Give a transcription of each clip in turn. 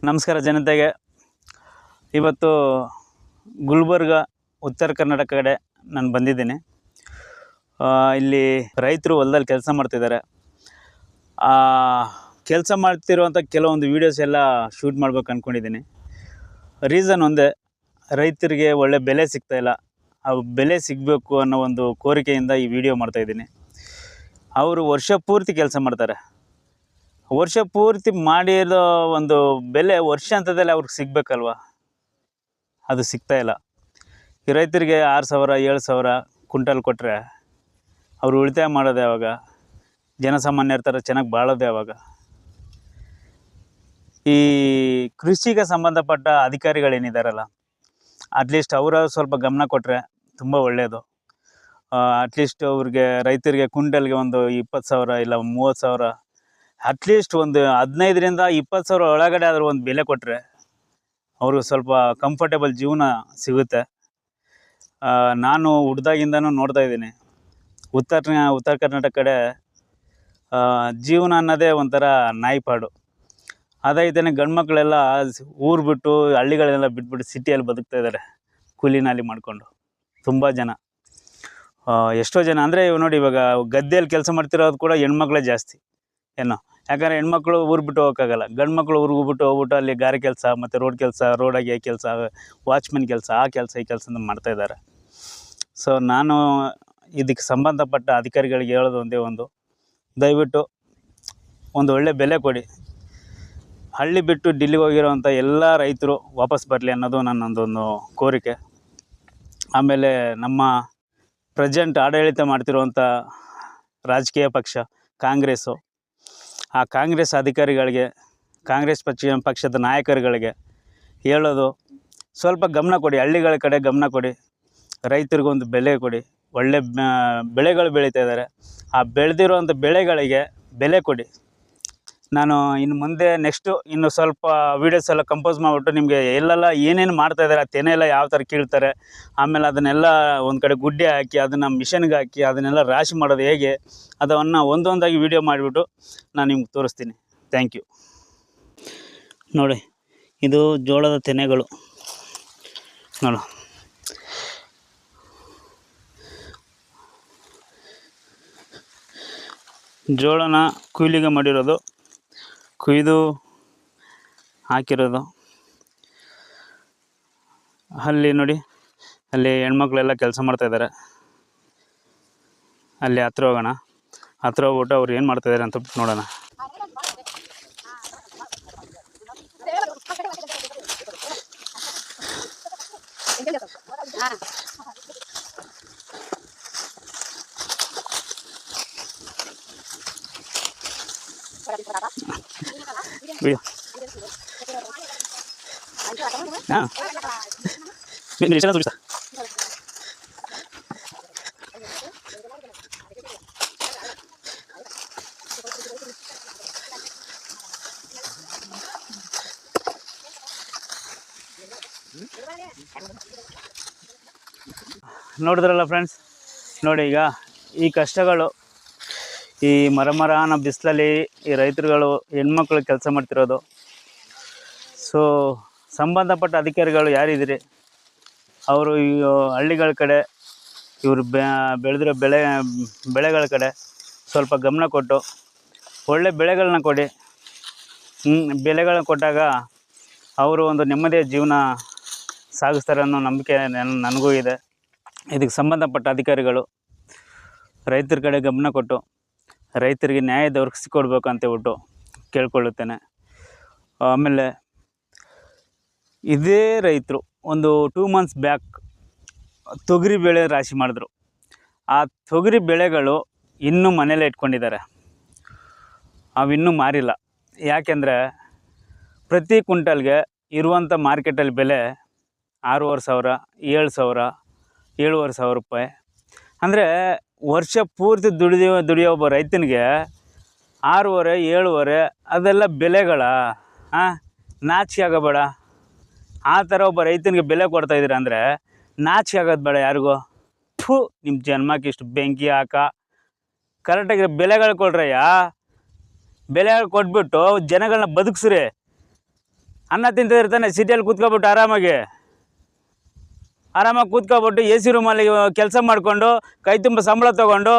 ನಮಸ್ಕಾರ ಜನತೆಗೆ. ಇವತ್ತು ಗುಲ್ಬರ್ಗ ಉತ್ತರ ಕರ್ನಾಟಕ ಕಡೆ ನಾನು ಬಂದಿದ್ದೀನಿ. ಇಲ್ಲಿ ರೈತರು ಹೊಲದಲ್ಲಿ ಕೆಲಸ ಮಾಡ್ತಿದ್ದಾರೆ. ಕೆಲಸ ಮಾಡ್ತಿರುವಂಥ ಕೆಲವೊಂದು ವೀಡಿಯೋಸ್ ಎಲ್ಲ ಶೂಟ್ ಮಾಡ್ಬೇಕು ಅಂದ್ಕೊಂಡಿದ್ದೀನಿ. ರೀಸನ್ ಒಂದೇ, ರೈತರಿಗೆ ಒಳ್ಳೆ ಬೆಲೆ ಸಿಗ್ತಾಯಿಲ್ಲ. ಆ ಬೆಲೆ ಸಿಗಬೇಕು ಅನ್ನೋ ಒಂದು ಕೋರಿಕೆಯಿಂದ ಈ ವಿಡಿಯೋ ಮಾಡ್ತಾಯಿದ್ದೀನಿ. ಅವರು ವರ್ಷ ಪೂರ್ತಿ ಕೆಲಸ ಮಾಡ್ತಾರೆ. ವರ್ಷ ಪೂರ್ತಿ ಮಾಡಿರೋ ಒಂದು ಬೆಲೆ ವರ್ಷಾಂತದಲ್ಲಿ ಅವ್ರಿಗೆ ಸಿಗಬೇಕಲ್ವ, ಅದು ಸಿಗ್ತಾಯಿಲ್ಲ. ಈ ರೈತರಿಗೆ 6,000 7,000 ಕ್ವಿಂಟಲ್ ಕೊಟ್ಟರೆ ಅವರು ಉಳಿತಾಯ ಮಾಡೋದು ಯಾವಾಗ? ಜನಸಾಮಾನ್ಯರ ಥರ ಚೆನ್ನಾಗಿ ಬಾಳೋದು ಯಾವಾಗ? ಈ ಕೃಷಿಗೆ ಸಂಬಂಧಪಟ್ಟ ಅಧಿಕಾರಿಗಳೇನಿದ್ದಾರಲ್ಲ, ಅಟ್ಲೀಸ್ಟ್ ಅವರ ಸ್ವಲ್ಪ ಗಮನ ಕೊಟ್ಟರೆ ತುಂಬ ಒಳ್ಳೆಯದು. ಅಟ್ಲೀಸ್ಟ್ ಅವ್ರಿಗೆ ರೈತರಿಗೆ ಕ್ವಿಂಟಲ್ಗೆ ಒಂದು 20,000 ಇಲ್ಲ 30,000, ಅಟ್ಲೀಸ್ಟ್ ಒಂದು 15,000 20,000 ಒಳಗಡೆ ಆದರೂ ಒಂದು ಬೆಲೆ ಕೊಟ್ಟರೆ ಅವ್ರಿಗೆ ಸ್ವಲ್ಪ ಕಂಫರ್ಟೇಬಲ್ ಜೀವನ ಸಿಗುತ್ತೆ. ನಾನು ಹುಡ್ದಾಗಿಂದನೂ ನೋಡ್ತಾ ಇದ್ದೀನಿ, ಉತ್ತರ ಕರ್ನಾಟಕ ಕಡೆ ಜೀವನ ಅನ್ನೋದೇ ಒಂಥರ ನಾಯಿಪಾಡು. ಅದಾಯ್ತಾನೆ ಗಂಡು ಮಕ್ಕಳೆಲ್ಲ ಊರು ಬಿಟ್ಟು ಹಳ್ಳಿಗಳೆಲ್ಲ ಬಿಟ್ಬಿಟ್ಟು ಸಿಟಿಯಲ್ಲಿ ಬದುಕ್ತಾ ಇದ್ದಾರೆ, ಕೂಲಿನಾಲಿ ಮಾಡಿಕೊಂಡು. ತುಂಬ ಜನ, ಎಷ್ಟೋ ಜನ ಅಂದರೆ ನೋಡಿ, ಇವಾಗ ಗದ್ದೆಯಲ್ಲಿ ಕೆಲಸ ಮಾಡ್ತಿರೋದು ಕೂಡ ಹೆಣ್ಮಕ್ಳೇ ಜಾಸ್ತಿ ಏನೋ. ಯಾಕಂದರೆ ಹೆಣ್ಮಕ್ಳು ಊರು ಬಿಟ್ಟು ಹೋಗೋಕ್ಕಾಗಲ್ಲ. ಗಂಡು ಮಕ್ಕಳು ಊರಿಗೆ ಬಿಟ್ಟು ಹೋಗ್ಬಿಟ್ಟು ಅಲ್ಲಿ ಗಾರೆ ಕೆಲಸ ಮತ್ತು ರೋಡ್ ಕೆಲಸ, ರೋಡಾಗಿ ಕೆಲಸ, ವಾಚ್ಮೆನ್ ಕೆಲಸ, ಆ ಕೆಲಸ ಈ ಕೆಲಸ ಮಾಡ್ತಾಯಿದ್ದಾರೆ. ಸೊ ನಾನು ಇದಕ್ಕೆ ಸಂಬಂಧಪಟ್ಟ ಅಧಿಕಾರಿಗಳಿಗೆ ಹೇಳೋದು ಒಂದೇ ಒಂದು, ದಯವಿಟ್ಟು ಒಂದು ಒಳ್ಳೆ ಬೆಲೆ ಕೊಡಿ. ಹಳ್ಳಿ ಬಿಟ್ಟು ಡಿಲ್ಲಿಗೆ ಹೋಗಿರೋವಂಥ ಎಲ್ಲ ರೈತರು ವಾಪಸ್ ಬರಲಿ ಅನ್ನೋದು ನನ್ನೊಂದೊಂದು ಕೋರಿಕೆ. ಆಮೇಲೆ ನಮ್ಮ ಪ್ರೆಸೆಂಟ್ ಆಡಳಿತ ಮಾಡ್ತಿರುವಂಥ ರಾಜಕೀಯ ಪಕ್ಷ ಕಾಂಗ್ರೆಸ್ಸು, ಆ ಕಾಂಗ್ರೆಸ್ ಅಧಿಕಾರಿಗಳಿಗೆ, ಕಾಂಗ್ರೆಸ್ ಪಕ್ಷದ ನಾಯಕರುಗಳಿಗೆ ಹೇಳೋದು, ಸ್ವಲ್ಪ ಗಮನ ಕೊಡಿ, ಹಳ್ಳಿಗಳ ಕಡೆ ಗಮನ ಕೊಡಿ, ರೈತರಿಗೊಂದು ಬೆಲೆ ಕೊಡಿ. ಒಳ್ಳೆ ಬೆಳೆಗಳು ಬೆಳೀತಾ ಇದ್ದಾರೆ, ಆ ಬೆಳೆದಿರುವಂಥ ಬೆಳೆಗಳಿಗೆ ಬೆಲೆ ಕೊಡಿ. ನಾನು ಇನ್ನು ಮುಂದೆ ನೆಕ್ಸ್ಟು ಇನ್ನು ಸ್ವಲ್ಪ ವೀಡಿಯೋಸ್ ಎಲ್ಲ ಕಂಪೋಸ್ ಮಾಡಿಬಿಟ್ಟು ನಿಮಗೆ ಎಲ್ಲೆಲ್ಲ ಏನೇನು ಮಾಡ್ತಾಯಿದ್ದಾರೆ, ಆ ತೆನೆ ಎಲ್ಲ ಯಾವ ಥರ ಕೀಳ್ತಾರೆ, ಆಮೇಲೆ ಅದನ್ನೆಲ್ಲ ಒಂದು ಕಡೆ ಗುಡ್ಡೆ ಹಾಕಿ ಅದನ್ನು ಮಿಷನ್ಗೆ ಹಾಕಿ ಅದನ್ನೆಲ್ಲ ರಾಶಿ ಮಾಡೋದು ಹೇಗೆ, ಅದನ್ನು ಒಂದೊಂದಾಗಿ ವೀಡಿಯೋ ಮಾಡಿಬಿಟ್ಟು ನಾನು ನಿಮ್ಗೆ ತೋರಿಸ್ತೀನಿ. Thank you. ನೋಡಿ, ಇದು ಜೋಳದ ತೆನೆಗಳು ನೋಡು. ಜೋಳನ ಕೊಯ್ಲಿಗೆ ಮಾಡಿರೋದು, ಕೊಯ್ದು ಹಾಕಿರೋದು. ಅಲ್ಲಿ ನೋಡಿ, ಅಲ್ಲಿ ಹೆಣ್ಮಕ್ಳೆಲ್ಲ ಕೆಲಸ ಮಾಡ್ತಾಯಿದ್ದಾರೆ. ಅಲ್ಲಿ ಹತ್ರ ಹೋಗೋಣ, ಹತ್ರ ಹೋಗ್ಬಿಟ್ಟು ಅವ್ರು ಏನು ಮಾಡ್ತಾಯಿದ್ದಾರೆ ಅಂತ ನೋಡೋಣ. ಹಾಂ, చూపిస్తా. ನೋಡಿದ್ರಲ್ಲ ಫ್ರೆಂಡ್ಸ್, ನೋಡಿ ಈಗ ಈ ಕಷ್ಟಗಳು, ಈ ಮರ ಅನ್ನೋ ಬಿಸಿಲಲ್ಲಿ ಈ ರೈತರುಗಳು ಹೆಣ್ಮಕ್ಳು ಕೆಲಸ ಮಾಡ್ತಿರೋದು. ಸೊ ಸಂಬಂಧಪಟ್ಟ ಅಧಿಕಾರಿಗಳು ಯಾರಿದ್ದೀರಿ, ಅವರು ಈ ಹಳ್ಳಿಗಳ ಕಡೆ ಇವರು ಬೆಳೆದಿರೋ ಬೆಳೆಗಳ ಕಡೆ ಸ್ವಲ್ಪ ಗಮನ ಕೊಟ್ಟು ಒಳ್ಳೆ ಬೆಳೆಗಳನ್ನ ಕೊಡಿ. ಬೆಳೆಗಳನ್ನ ಕೊಟ್ಟಾಗ ಅವರು ಒಂದು ನೆಮ್ಮದಿಯ ಜೀವನ ಸಾಗಿಸ್ತಾರೆ ಅನ್ನೋ ನಂಬಿಕೆ ನನಗೂ ಇದೆ. ಇದಕ್ಕೆ ಸಂಬಂಧಪಟ್ಟ ಅಧಿಕಾರಿಗಳು ರೈತರ ಕಡೆ ಗಮನ ಕೊಟ್ಟು ರೈತರಿಗೆ ನ್ಯಾಯ ದೊರಕಿಸಿಕೊಡ್ಬೇಕು ಅಂತೇಳ್ಬಿಟ್ಟು ಕೇಳ್ಕೊಳ್ಳುತ್ತೇನೆ. ಆಮೇಲೆ ಇದೇ ರೈತರು ಒಂದು 2 months ಬ್ಯಾಕ್ ತೊಗರಿ ಬೆಳೆ ರಾಶಿ ಮಾಡಿದ್ರು. ಆ ತೊಗರಿ ಬೆಳೆಗಳು ಇನ್ನೂ ಮನೇಲೇ ಇಟ್ಕೊಂಡಿದ್ದಾರೆ, ಅವಿನ್ನೂ ಮಾರಿಲ್ಲ. ಯಾಕೆಂದರೆ ಪ್ರತಿ ಕ್ವಿಂಟಲ್ಗೆ ಇರುವಂಥ ಮಾರ್ಕೆಟಲ್ಲಿ ಬೆಲೆ 6,500 7,000 7,500 ರೂಪಾಯಿ. ಅಂದರೆ ವರ್ಷ ಪೂರ್ತಿ ದುಡಿಯೋ ಒಬ್ಬ ರೈತನಿಗೆ 6,500 7,500 ಅದೆಲ್ಲ ಬೆಲೆಗಳ? ನಾಚಿಕೆ ಆಗೋಬೇಡ. ಆ ಥರ ಒಬ್ಬ ರೈತನಿಗೆ ಬೆಲೆ ಕೊಡ್ತಾಯಿದ್ದೀರ ಅಂದರೆ ನಾಚಿಕೆ ಆಗೋದು ಬೇಡ ಯಾರಿಗೂ. ನಿಮ್ಮ ಜನ್ಮಕ್ಕೆ ಇಷ್ಟು ಬೆಂಕಿ ಹಾಕ, ಕರೆಕ್ಟಾಗಿ ಬೆಲೆಗಳು ಕೊಡ್ರಯ್ಯ. ಬೆಲೆ ಕೊಟ್ಬಿಟ್ಟು ಜನಗಳನ್ನ ಬದುಕ್ಸ್ರಿ. ಅನ್ನ ತಿಂತಿರ್ತಾನೆ ಸಿಟಿಯಲ್ಲಿ ಕೂತ್ಕೊಬಿಟ್ಟು ಆರಾಮಾಗಿ ಕೂತ್ಕೊಬಿಟ್ಟು ಎ ಸಿ ರೂಮಲ್ಲಿ ಕೆಲಸ ಮಾಡಿಕೊಂಡು ಕೈ ತುಂಬ ಸಂಬಳ ತೊಗೊಂಡು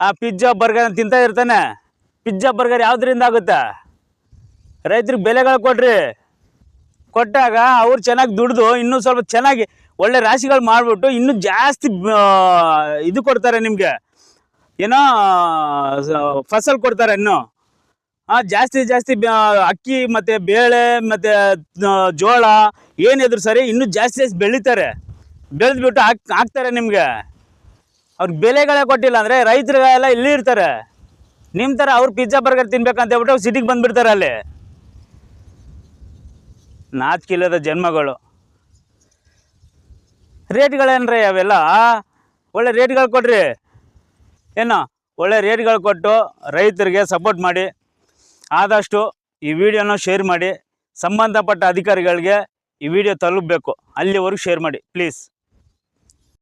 ಆ ಪಿಜ್ಜಾ ಬರ್ಗರ್ ತಿಂತಾ ಇರ್ತಾನೆ. ಪಿಜ್ಜಾ ಬರ್ಗರ್ ಯಾವುದರಿಂದ ಆಗುತ್ತೆ? ರೈತರಿಗೆ ಬೆಲೆಗಳು ಕೊಡ್ರಿ. ಕೊಟ್ಟಾಗ ಅವ್ರು ಚೆನ್ನಾಗಿ ದುಡ್ದು ಇನ್ನೂ ಸ್ವಲ್ಪ ಚೆನ್ನಾಗಿ ಒಳ್ಳೆ ರಾಶಿಗಳು ಮಾಡಿಬಿಟ್ಟು ಇನ್ನೂ ಜಾಸ್ತಿ ಇದು ಕೊಡ್ತಾರೆ ನಿಮಗೆ, ಏನೋ ಫಸಲ್ ಕೊಡ್ತಾರೆ. ಇನ್ನೂ ಜಾಸ್ತಿ ಅಕ್ಕಿ ಮತ್ತು ಬೇಳೆ ಮತ್ತು ಜೋಳ ಏನಿದ್ರು ಸರಿ ಇನ್ನೂ ಜಾಸ್ತಿ ಬೆಳೀತಾರೆ. ಬೆಳೆದ್ಬಿಟ್ಟು ಹಾಕ್ತಾರೆ ನಿಮಗೆ. ಅವ್ರಿಗೆ ಬೆಲೆಗಳೇ ಕೊಟ್ಟಿಲ್ಲ ಅಂದರೆ ರೈತರಿಗೆಲ್ಲ ಇಲ್ಲಿ ಇರ್ತಾರೆ. ನಿಮ್ಮ ಥರ ಅವ್ರು ಪಿಜ್ಜಾ ಬರ್ಗರ್ ತಿನ್ಬೇಕಂತ ಹೇಳ್ಬಿಟ್ಟು ಸಿಟಿಗೆ ಬಂದುಬಿಡ್ತಾರೆ. ಅಲ್ಲಿ ನಾಚಿಕಿಲ್ಲದ ಜನ್ಮಗಳು. ರೇಟ್ಗಳೇನ್ರಿ ಅವೆಲ್ಲ? ಒಳ್ಳೆ ರೇಟ್ಗಳು ಕೊಡ್ರಿ. ಏನೋ ಒಳ್ಳೆ ರೇಟ್ಗಳು ಕೊಟ್ಟು ರೈತರಿಗೆ ಸಪೋರ್ಟ್ ಮಾಡಿ. ಆದಷ್ಟು ಈ ವಿಡಿಯೋನ ಶೇರ್ ಮಾಡಿ. ಸಂಬಂಧಪಟ್ಟ ಅಧಿಕಾರಿಗಳಿಗೆ ಈ ವಿಡಿಯೋ ತಲುಪಬೇಕು. ಅಲ್ಲಿವರೆಗೂ ಶೇರ್ ಮಾಡಿ ಪ್ಲೀಸ್.